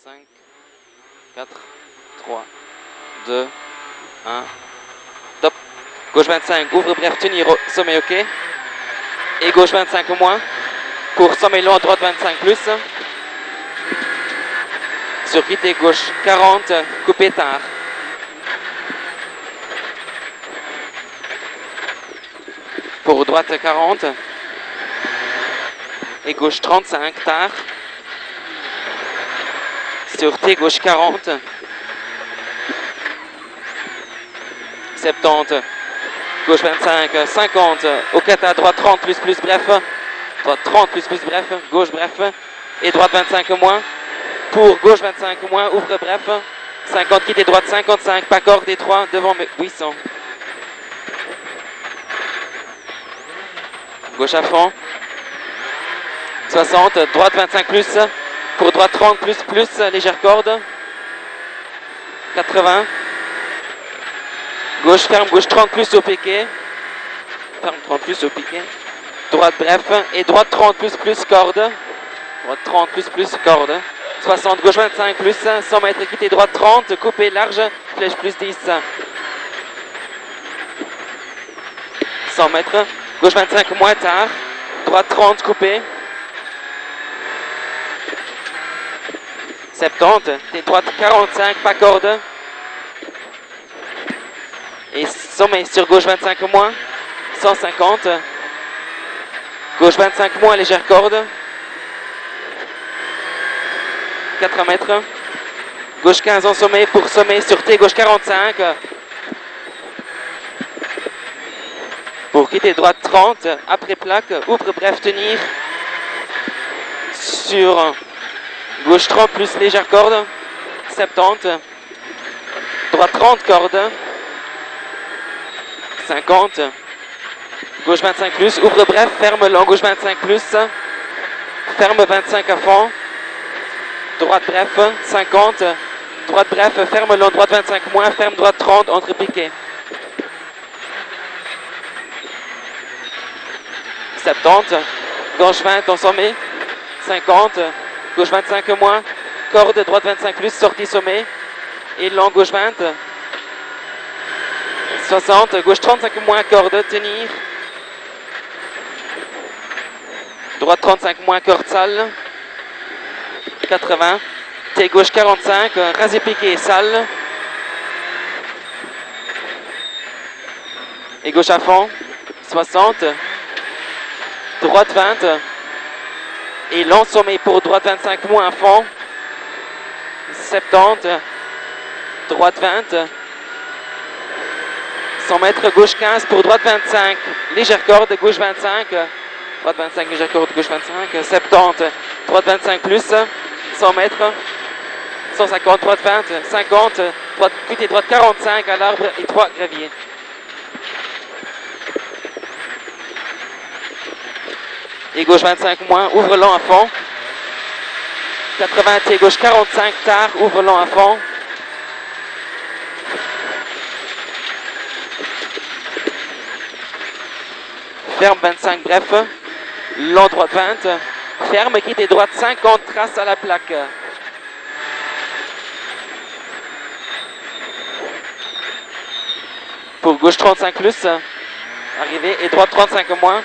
5, 4, 3, 2, 1. Top. Gauche 25, ouvre bref, tenir, sommet ok. Et gauche 25 au moins. Court, sommet long, droite 25 plus. Sur quitter gauche 40, coupé tard. Pour droite 40. Et gauche 35, tard. Sur T, gauche 40. 70. Gauche 25, 50. Au kata, droite 30 plus bref. Droite 30 plus bref. Gauche bref. Et droite 25 moins. Pour gauche 25 moins, ouvre bref. 50, quitte et droite 55. Pas corde et 3 devant Buisson. Gauche à fond. 60, droite 25 plus. Pour droite 30 plus, légère corde. 80. Gauche ferme, gauche 30 plus au piquet. Ferme 30 plus au piquet. Droite bref. Et droite 30 plus corde. Droite 30 plus corde. 60, gauche 25 plus. 100 mètres, quitte et droite 30. Coupé large. Flèche plus 10. 100 mètres. Gauche 25 moins tard. Droite 30 coupé. 70. Et droite 45, pas corde. Et sommet sur gauche 25 moins. 150. Gauche 25 moins, légère corde. 4 mètres. Gauche 15 en sommet pour sommet sur T, gauche 45. Pour quitter droite 30, après plaque, ouvre bref tenir. Sur gauche 30 plus légère corde. 70. Droite 30 corde. 50. Gauche 25 plus, ouvre bref, ferme long, gauche 25 plus. Ferme 25 à fond. Droite bref, 50. Droite bref, ferme long, droite 25 moins, ferme droite 30, entre piquet. 70. Gauche 20 en sommet. 50. Gauche 25 moins. Corde, droite 25 plus, sortie sommet. Et long, gauche 20. 60. Gauche 35 moins, corde, tenir. Droite 35 moins, corde sale. 80. T gauche 45, rasé piqué, sale. Et gauche à fond. 60. Droite 20. Et long sommet pour droite 25 moins à fond. 70. Droite 20. 100 mètres, gauche 15 pour droite 25. Légère corde, gauche 25. Droite 25, légère corde, gauche 25. 70. Droite 25 plus. 100 mètres. 150, droite 20. 50. Droite, quitte droite 45 à l'arbre et 3 graviers. Et gauche 25 moins, ouvre long à fond. 80 T, gauche 45 tard, ouvre long à fond. Ferme 25 bref. Long droite 20. Ferme, quitte et droite 50, trace à la plaque. Pour gauche 35 plus. Arrivé et droite 35 moins.